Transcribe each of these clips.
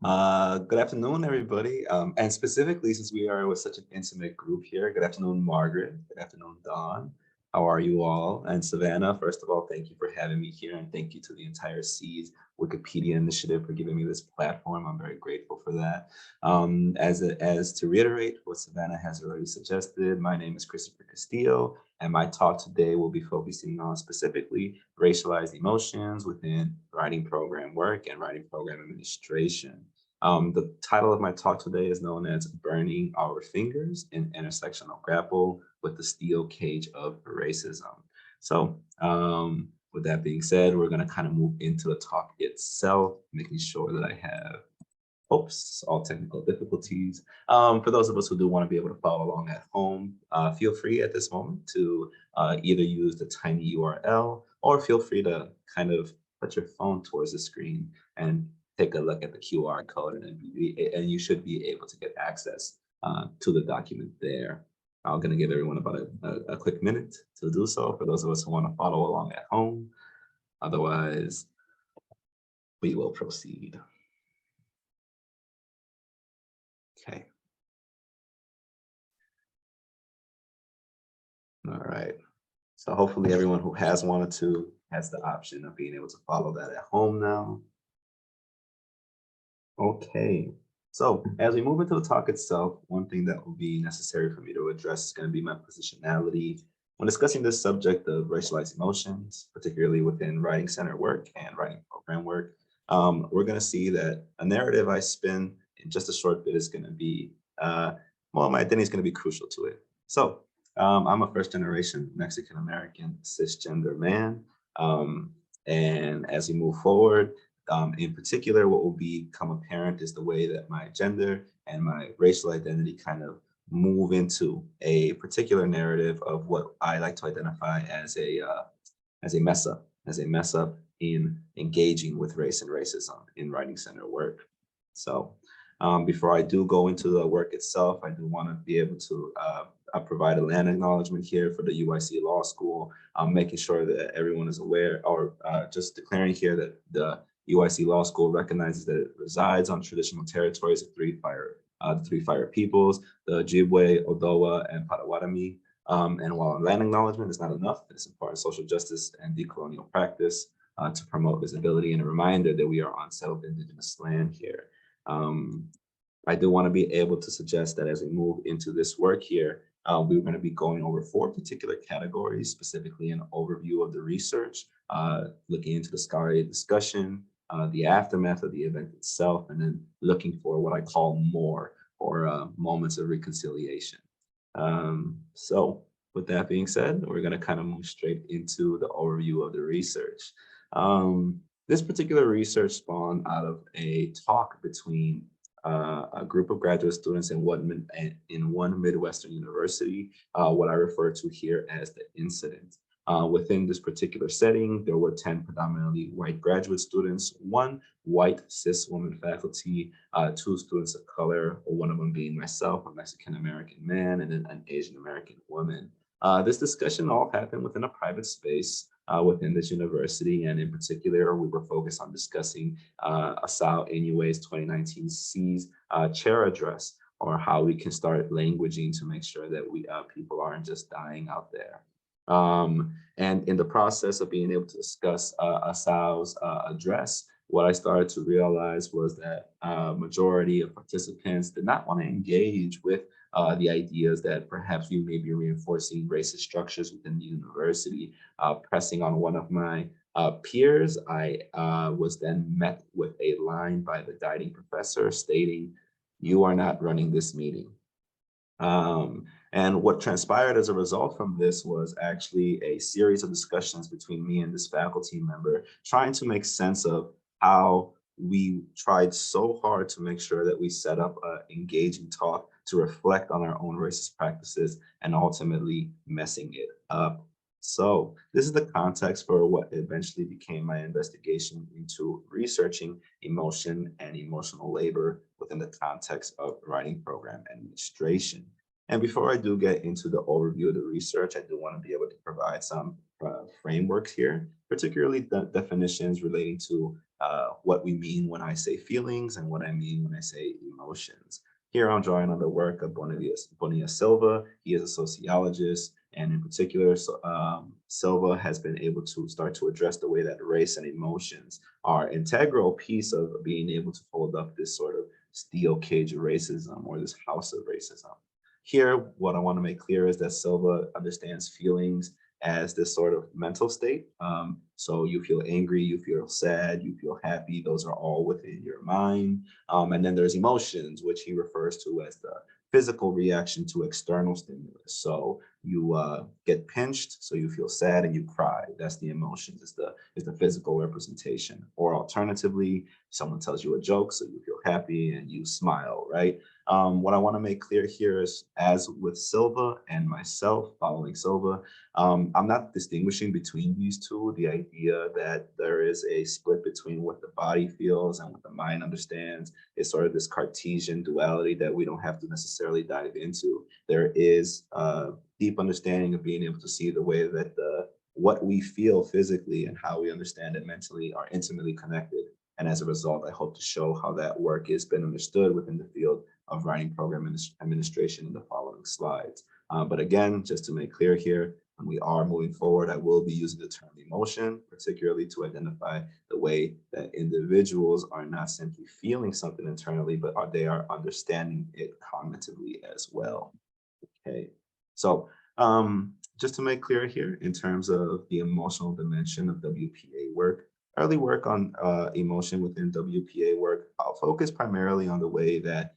Good afternoon, everybody. And specifically, since we are with such an intimate group here, good afternoon, Margaret. Good afternoon, Dawn. How are you all? And Savannah, first of all, thank you for having me here, and thank you to the entire Seeds Wikipedia initiative for giving me this platform. I'm very grateful for that. As to reiterate what Savannah has already suggested, my name is Christopher Castillo, and my talk today will be focusing on specifically racialized emotions within writing program work and writing program administration. The title of my talk today is known as Burning Our Fingers in Intersectional Grapple with the Steel Cage of Racism. So with that being said, we're going to kind of move into the talk itself, making sure that I have, oops, all technical difficulties. For those of us who do want to be able to follow along at home, feel free at this moment to either use the tiny URL or feel free to kind of put your phone towards the screen and take a look at the QR code, and you should be able to get access to the document there. I'm going to give everyone about a quick minute to do so for those of us who want to follow along at home. Otherwise, we will proceed. Okay. All right. So hopefully everyone who has wanted to has the option of being able to follow that at home now. Okay. So as we move into the talk itself, one thing that will be necessary for me to address is going to be my positionality. When discussing this subject of racialized emotions, particularly within writing center work and writing program work, we're going to see that a narrative I spin in just a short bit is going to be, well, my identity is going to be crucial to it. So I'm a first generation Mexican American cisgender man. And as we move forward, in particular, what will become apparent is the way that my gender and my racial identity kind of move into a particular narrative of what I like to identify as a mess up in engaging with race and racism in writing center work. So before I do go into the work itself, I do want to be able to provide a land acknowledgement here for the UIC Law School, making sure that everyone is aware, or just declaring here that the UIC Law School recognizes that it resides on traditional territories of the three fire peoples, the Ojibwe, Odawa, and Potawatomi. And while land acknowledgement is not enough, it's important social justice and decolonial practice to promote visibility and a reminder that we are on settled indigenous land here. I do want to be able to suggest that as we move into this work here, we're going to be going over 4 particular categories, specifically an overview of the research, looking into the scholarly discussion, the aftermath of the event itself, and then looking for what I call more, or moments of reconciliation. So with that being said, we're going to kind of move straight into the overview of the research. This particular research spawned out of a talk between a group of graduate students in one Midwestern university, what I refer to here as the incident. Within this particular setting, there were 10 predominantly white graduate students, 1 white cis woman faculty, 2 students of color, one of them being myself, a Mexican American man, and then an Asian American woman. This discussion all happened within a private space within this university, and in particular, we were focused on discussing ASAL ANUA's 2019 C's chair address, or how we can start languaging to make sure that we people aren't just dying out there. And in the process of being able to discuss ASAL's address, what I started to realize was that majority of participants did not want to engage with the ideas that perhaps we may be reinforcing racist structures within the university. Pressing on one of my peers, I was then met with a line by the guiding professor stating, "You are not running this meeting." And what transpired as a result from this was actually a series of discussions between me and this faculty member, trying to make sense of how we tried so hard to make sure that we set up an engaging talk to reflect on our own racist practices and ultimately messing it up. So this is the context for what eventually became my investigation into researching emotion and emotional labor within the context of writing program administration. And before I do get into the overview of the research, I do want to be able to provide some frameworks here, particularly the definitions relating to what we mean when I say feelings and what I mean when I say emotions. Here I'm drawing on the work of Bonilla Silva. He is a sociologist, and in particular, Silva has been able to start to address the way that race and emotions are integral piece of being able to hold up this sort of steel cage of racism or this house of racism. Here, what I want to make clear is that Silva understands feelings as this sort of mental state. So you feel angry, you feel sad, you feel happy. Those are all within your mind. And then there's emotions, which he refers to as the physical reaction to external stimulus. So you get pinched, so you feel sad and you cry. That's the emotions. It's the physical representation. Or alternatively, someone tells you a joke, so you feel happy and you smile, right? What I want to make clear here is, as with Silva and myself, following Silva, I'm not distinguishing between these two. The idea that there is a split between what the body feels and what the mind understands is sort of this Cartesian duality that we don't have to necessarily dive into. There is a deep understanding of being able to see the way that what we feel physically and how we understand it mentally are intimately connected. And as a result, I hope to show how that work has been understood within the field of writing program administration in the following slides. But again, just to make clear here, when we are moving forward, I will be using the term emotion, particularly to identify the way that individuals are not simply feeling something internally, but they are understanding it cognitively as well. Okay, so just to make clear here, in terms of the emotional dimension of WPA work, early work on emotion within WPA work, I'll focus primarily on the way that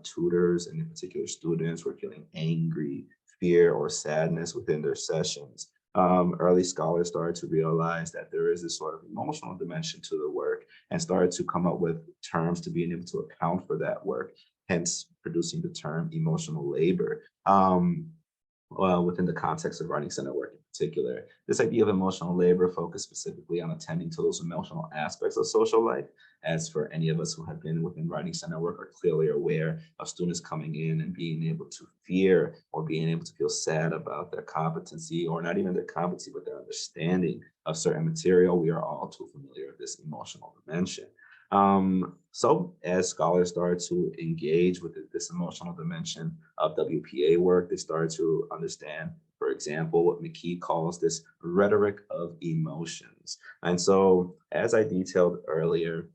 tutors and in particular students were feeling angry, fear, or sadness within their sessions. Early scholars started to realize that there is this sort of emotional dimension to the work and started to come up with terms to being able to account for that work, hence producing the term emotional labor. Within the context of writing center work in particular. This idea of emotional labor focused specifically on attending to those emotional aspects of social life. As for any of us who have been within writing center work are clearly aware of students coming in and being able to fear or being able to feel sad about their competency, or not even their competency, but their understanding of certain material. We are all too familiar with this emotional dimension. So as scholars started to engage with this emotional dimension of WPA work, they started to understand, for example, what McKee calls this rhetoric of emotions. And so, as I detailed earlier,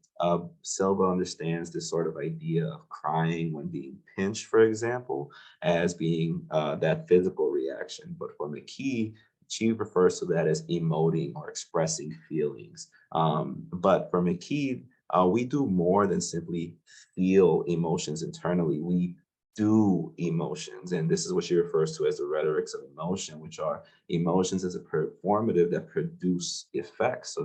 Silva understands this sort of idea of crying when being pinched, for example, as being that physical reaction. But for McKee, she refers to that as emoting or expressing feelings. But for McKee, we do more than simply feel emotions internally. We do emotions. And this is what she refers to as the rhetorics of emotion, which are emotions as a performative that produce effects.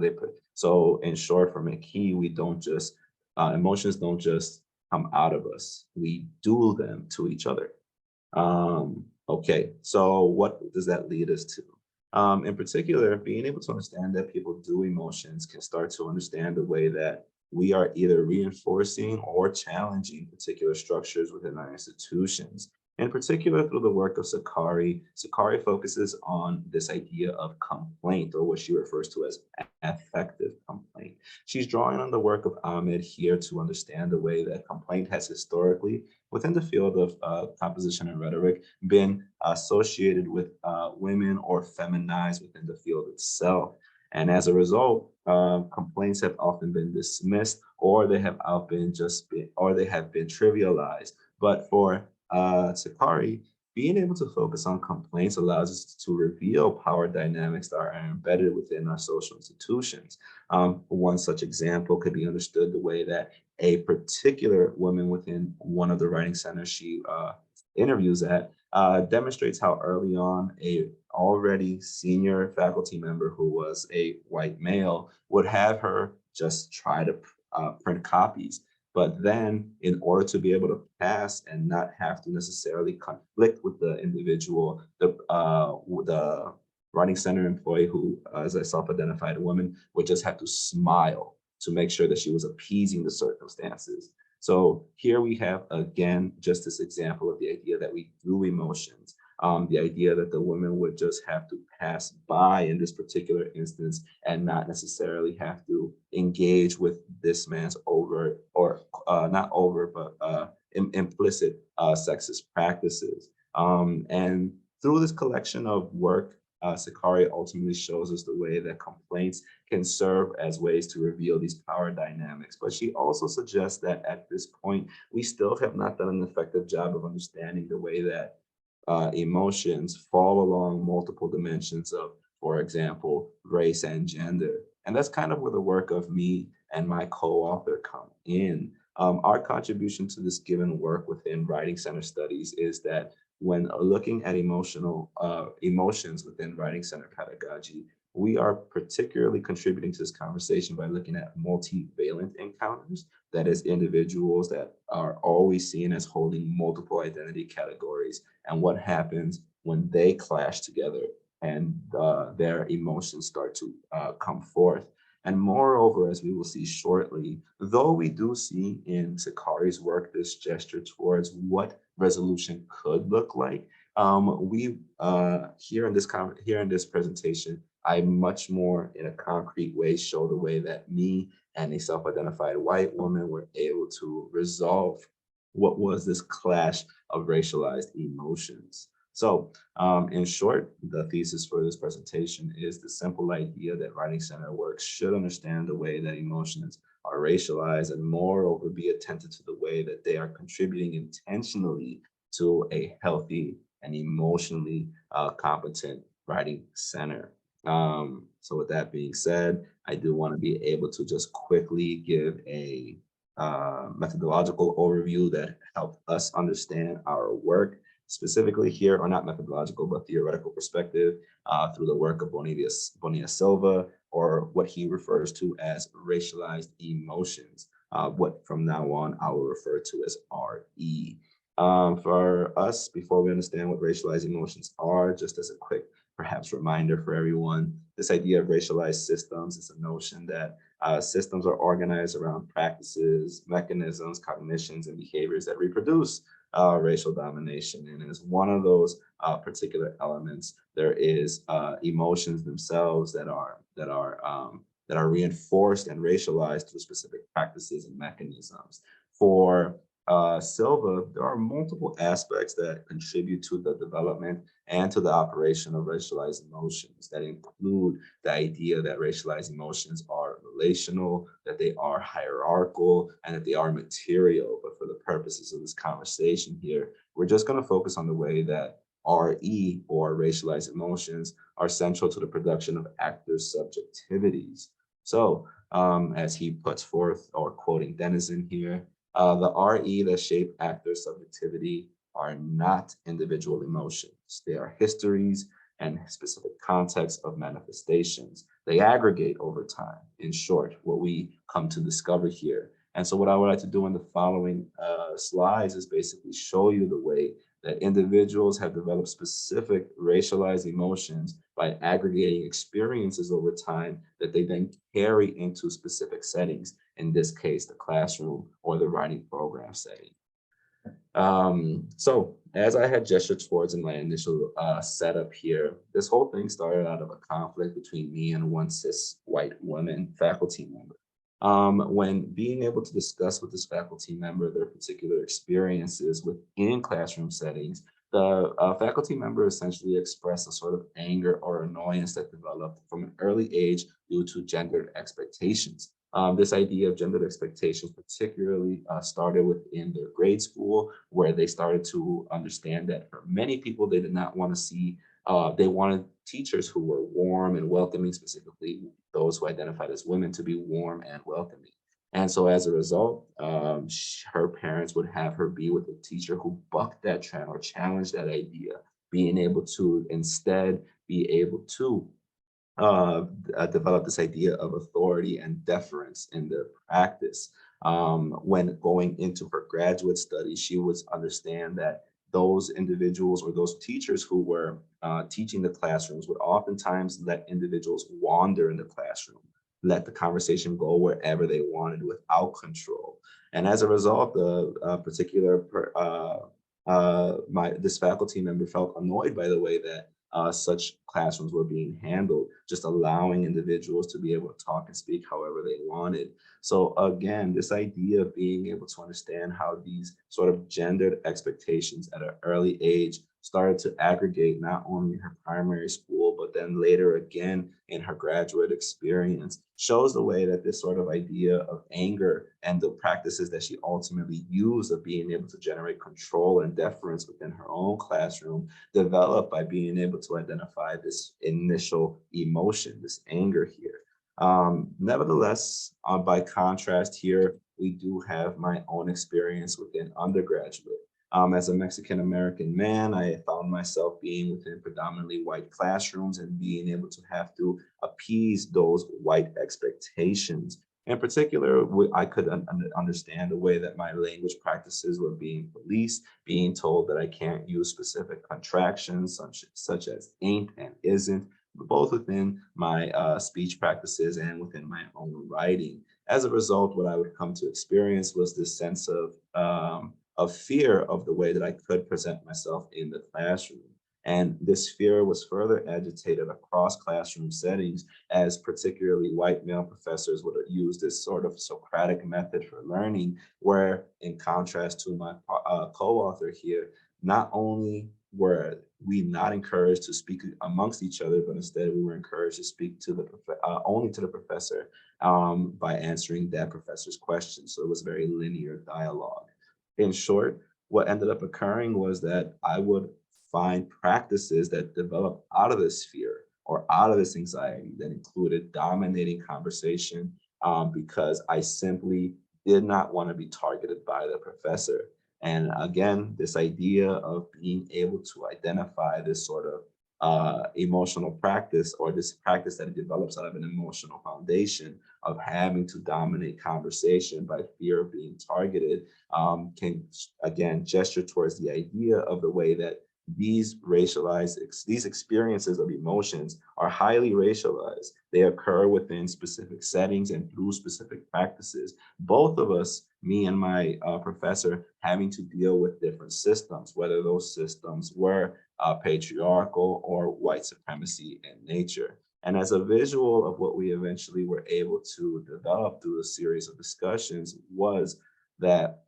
So in short, for McKee, we don't just, emotions don't just come out of us. We do them to each other. Okay, so what does that lead us to? In particular, being able to understand that people do emotions can start to understand the way that we are either reinforcing or challenging particular structures within our institutions. In particular, through the work of Sakari, Sakari focuses on this idea of complaint, or what she refers to as affective complaint. She's drawing on the work of Ahmed here to understand the way that complaint has historically, within the field of composition and rhetoric, been associated with women or feminized within the field itself. And as a result, complaints have often been dismissed, or they have been trivialized. But for Sakari, being able to focus on complaints allows us to reveal power dynamics that are embedded within our social institutions. One such example could be understood the way that a particular woman within one of the writing centers she interviews at demonstrates how early on a already senior faculty member who was a white male would have her just try to print copies. But then, in order to be able to pass and not have to necessarily conflict with the individual, the writing center employee who, as a self-identified woman, would just have to smile to make sure that she was appeasing the circumstances. So here we have, again, just this example of the idea that we do emotions. The idea that the woman would just have to pass by in this particular instance and not necessarily have to engage with this man's overt or not overt, but implicit sexist practices. And through this collection of work, Sakari ultimately shows us the way that complaints can serve as ways to reveal these power dynamics. But she also suggests that at this point, we still have not done an effective job of understanding the way that emotions fall along multiple dimensions of, for example, race and gender. And that's kind of where the work of me and my co-author come in. Our contribution to this given work within Writing Center Studies is that when looking at emotions within Writing Center pedagogy, we are particularly contributing to this conversation by looking at multivalent encounters, that is, individuals that are always seen as holding multiple identity categories, and what happens when they clash together and their emotions start to come forth. And moreover, as we will see shortly, though we do see in Sakari's work this gesture towards what resolution could look like, we here in this presentation, I much more in a concrete way show the way that me and a self-identified white woman were able to resolve what was this clash of racialized emotions. So in short, the thesis for this presentation is the simple idea that Writing Center work should understand the way that emotions are racialized and moreover be attentive to the way that they are contributing intentionally to a healthy and emotionally competent writing center. So with that being said, I do want to be able to just quickly give a methodological overview that helped us understand our work specifically here, or not methodological, but theoretical perspective through the work of Bonilla Silva, or what he refers to as racialized emotions, what from now on I will refer to as RE. For us, before we understand what racialized emotions are, just as a quick perhaps reminder for everyone, this idea of racialized systems is a notion that systems are organized around practices, mechanisms, cognitions, and behaviors that reproduce racial domination. And as one of those particular elements, there is emotions themselves that are reinforced and racialized through specific practices and mechanisms. For Silva, there are multiple aspects that contribute to the development and to the operation of racialized emotions that include the idea that racialized emotions are relational, that they are hierarchical, and that they are material. But for the purposes of this conversation here, we're just going to focus on the way that RE, or racialized emotions, are central to the production of actors' subjectivities. So, as he puts forth, or quoting Denizen here, the RE that shape actor subjectivity are not individual emotions. They are histories and specific contexts of manifestations. They aggregate over time. In short, what we come to discover here. And so what I would like to do in the following slides is basically show you the way that individuals have developed specific racialized emotions by aggregating experiences over time that they then carry into specific settings, in this case, the classroom or the writing program setting. So as I had gestured towards in my initial setup here, this whole thing started out of a conflict between me and one cis white woman faculty member. When being able to discuss with this faculty member their particular experiences within classroom settings, the faculty member essentially expressed a sort of anger or annoyance that developed from an early age due to gendered expectations. This idea of gendered expectations particularly started within their grade school, where they started to understand that for many people, they did not want to see, they wanted teachers who were warm and welcoming, specifically those who identified as women, to be warm and welcoming. And so as a result, her parents would have her be with a teacher who bucked that trend or challenged that idea, being able to instead be able to develop this idea of authority and deference in their practice. When going into her graduate studies, she would understand that those individuals or those teachers who were teaching the classrooms would oftentimes let individuals wander in the classroom, let the conversation go wherever they wanted without control. And as a result, the this faculty member felt annoyed by the way that such classrooms were being handled, just allowing individuals to be able to talk and speak however they wanted. So again, this idea of being able to understand how these sort of gendered expectations at an early age started to aggregate not only in her primary school, but then later again in her graduate experience, shows the way that this sort of idea of anger and the practices that she ultimately used of being able to generate control and deference within her own classroom developed by being able to identify this initial emotion, this anger here. Nevertheless, by contrast here, we do have my own experience within undergraduate. As a Mexican American man, I found myself being within predominantly white classrooms and being able to have to appease those white expectations. In particular, I could understand the way that my language practices were being policed, being told that I can't use specific contractions such as ain't and isn't, both within my speech practices and within my own writing. As a result, what I would come to experience was this sense of fear of the way that I could present myself in the classroom. And this fear was further agitated across classroom settings as particularly white male professors would use this sort of Socratic method for learning, where in contrast to my co-author here, not only were we not encouraged to speak amongst each other, but instead we were encouraged to speak to the only to the professor by answering that professor's questions. So it was very linear dialogue. In short, what ended up occurring was that I would find practices that developed out of this fear or out of this anxiety that included dominating conversation because I simply did not want to be targeted by the professor. And again, this idea of being able to identify this sort of emotional practice or this practice that develops out of an emotional foundation of having to dominate conversation by fear of being targeted can again gesture towards the idea of the way that these experiences of emotions are highly racialized. They occur within specific settings and through specific practices. Both of us, me and my professor, having to deal with different systems, whether those systems were patriarchal or white supremacy in nature. And as a visual of what we eventually were able to develop through a series of discussions was that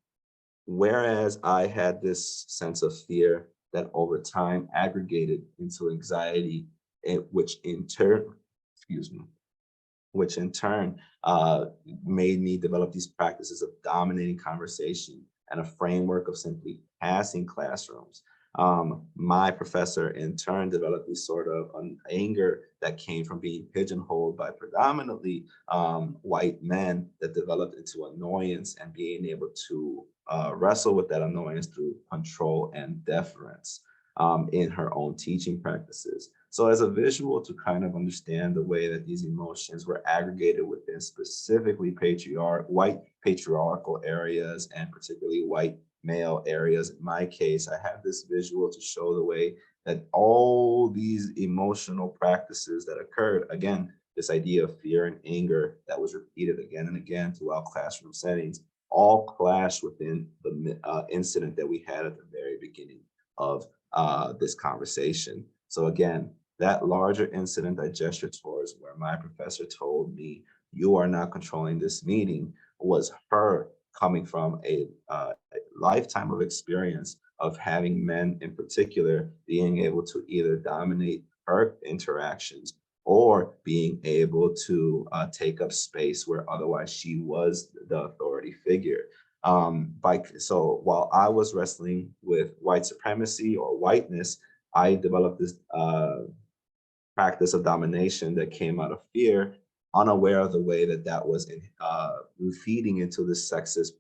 whereas I had this sense of fear that over time aggregated into anxiety, which in turn, excuse me, which in turn made me develop these practices of dominating conversation and a framework of simply passing classrooms. My professor in turn developed this sort of anger that came from being pigeonholed by predominantly white men that developed into annoyance and being able to wrestle with that annoyance through control and deference in her own teaching practices. So as a visual to kind of understand the way that these emotions were aggregated within specifically white patriarchal areas and particularly white male areas. In my case, I have this visual to show the way that all these emotional practices that occurred, again, this idea of fear and anger that was repeated again and again throughout classroom settings, all clash within the incident that we had at the very beginning of this conversation. So again, that larger incident I gestured towards where my professor told me, you are not controlling this meeting, was her coming from a lifetime of experience of having men in particular being able to either dominate her interactions or being able to take up space where otherwise she was the authority figure. So while I was wrestling with white supremacy or whiteness, I developed this practice of domination that came out of fear, unaware of the way that that was feeding into this sexist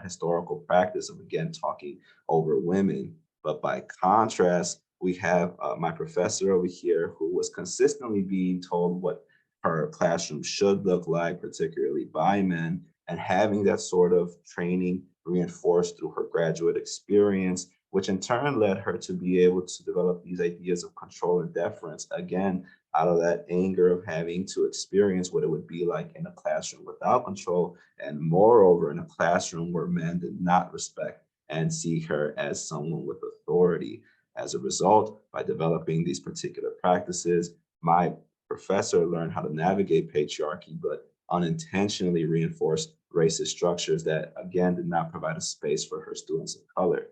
historical practice of, again, talking over women. But by contrast, we have my professor over here who was consistently being told what her classroom should look like, particularly by men, and having that sort of training reinforced through her graduate experience, which in turn led her to be able to develop these ideas of control and deference, again, out of that anger of having to experience what it would be like in a classroom without control, and moreover, in a classroom where men did not respect and see her as someone with authority. As a result, by developing these particular practices, my professor learned how to navigate patriarchy, but unintentionally reinforced racist structures that, again, did not provide a space for her students of color.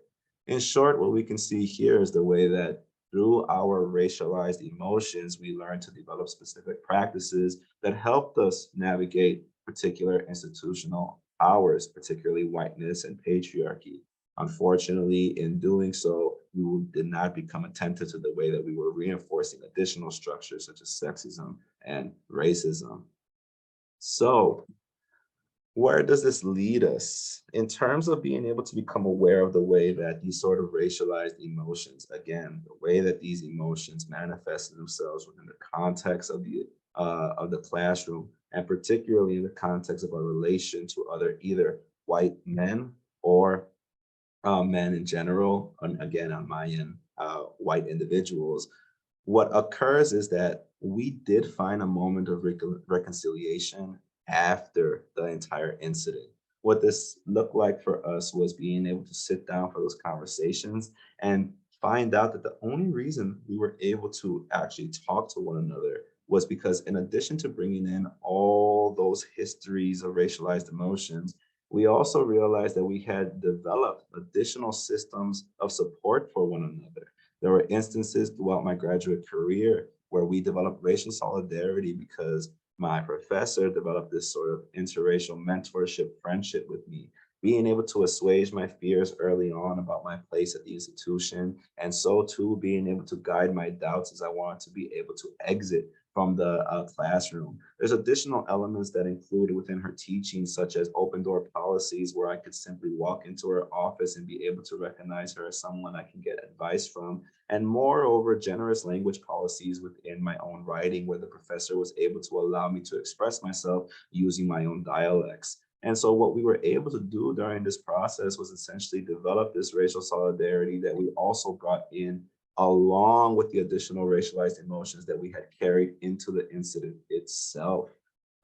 In short, what we can see here is the way that through our racialized emotions, we learn to develop specific practices that helped us navigate particular institutional powers, particularly whiteness and patriarchy. Unfortunately, in doing so, we did not become attentive to the way that we were reinforcing additional structures such as sexism and racism. So, where does this lead us in terms of being able to become aware of the way that these sort of racialized emotions, again, the way that these emotions manifest themselves within the context of the classroom, and particularly in the context of our relation to other either white men or men in general, and again on my end, white individuals, what occurs is that we did find a moment of reconciliation after the entire incident. What this looked like for us was being able to sit down for those conversations and find out that the only reason we were able to actually talk to one another was because, in addition to bringing in all those histories of racialized emotions, we also realized that we had developed additional systems of support for one another. There were instances throughout my graduate career where we developed racial solidarity because my professor developed this sort of interracial mentorship friendship with me, being able to assuage my fears early on about my place at the institution, and so too being able to guide my doubts as I wanted to be able to exit from the classroom. There's additional elements that included within her teaching, such as open door policies, where I could simply walk into her office and be able to recognize her as someone I can get advice from. And moreover, generous language policies within my own writing, where the professor was able to allow me to express myself using my own dialects. And so, what we were able to do during this process was essentially develop this racial solidarity that we also brought in along with the additional racialized emotions that we had carried into the incident itself.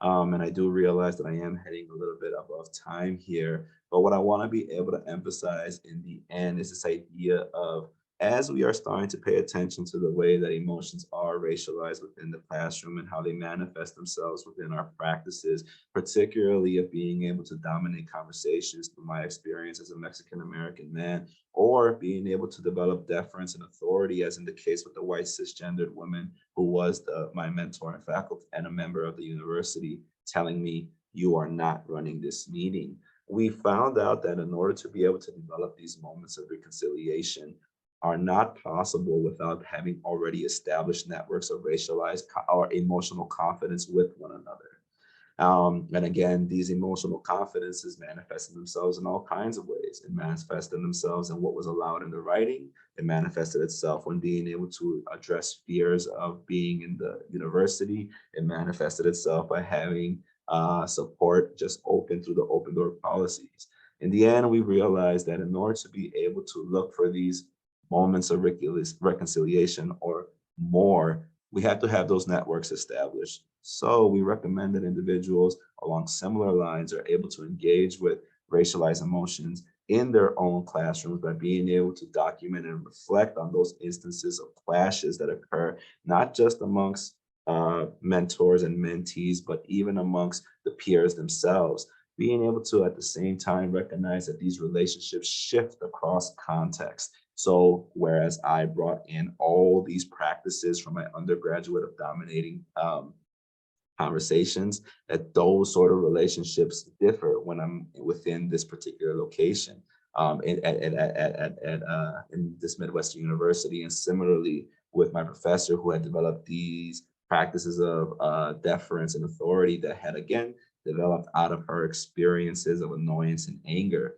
And I do realize that I am heading a little bit above time here, but what I want to be able to emphasize in the end is this idea of, as we are starting to pay attention to the way that emotions are racialized within the classroom and how they manifest themselves within our practices, particularly of being able to dominate conversations through my experience as a Mexican American man, or being able to develop deference and authority, as in the case with the white cisgendered woman who was my mentor and faculty and a member of the university, telling me, "You are not running this meeting." We found out that in order to be able to develop these moments of reconciliation are not possible without having already established networks of racialized or emotional confidence with one another. And again, these emotional confidences manifested themselves in all kinds of ways. It manifested themselves in what was allowed in the writing. It manifested itself when being able to address fears of being in the university. It manifested itself by having support just open through the open door policies. In the end, we realized that in order to be able to look for these moments of reconciliation or more, we had to have those networks established. So we recommend that individuals along similar lines are able to engage with racialized emotions in their own classrooms by being able to document and reflect on those instances of clashes that occur, not just amongst mentors and mentees, but even amongst the peers themselves. Being able to, at the same time, recognize that these relationships shift across context. So, whereas I brought in all these practices from my undergraduate of dominating conversations, that those sort of relationships differ when I'm within this particular location in this Midwestern university. And similarly, with my professor who had developed these practices of deference and authority that had, again, developed out of her experiences of annoyance and anger.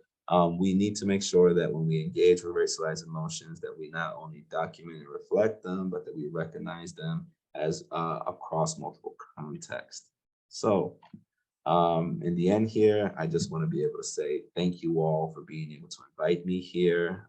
We need to make sure that when we engage with racialized emotions, that we not only document and reflect them, but that we recognize them as across multiple contexts. So in the end here, I just want to be able to say thank you all for being able to invite me here.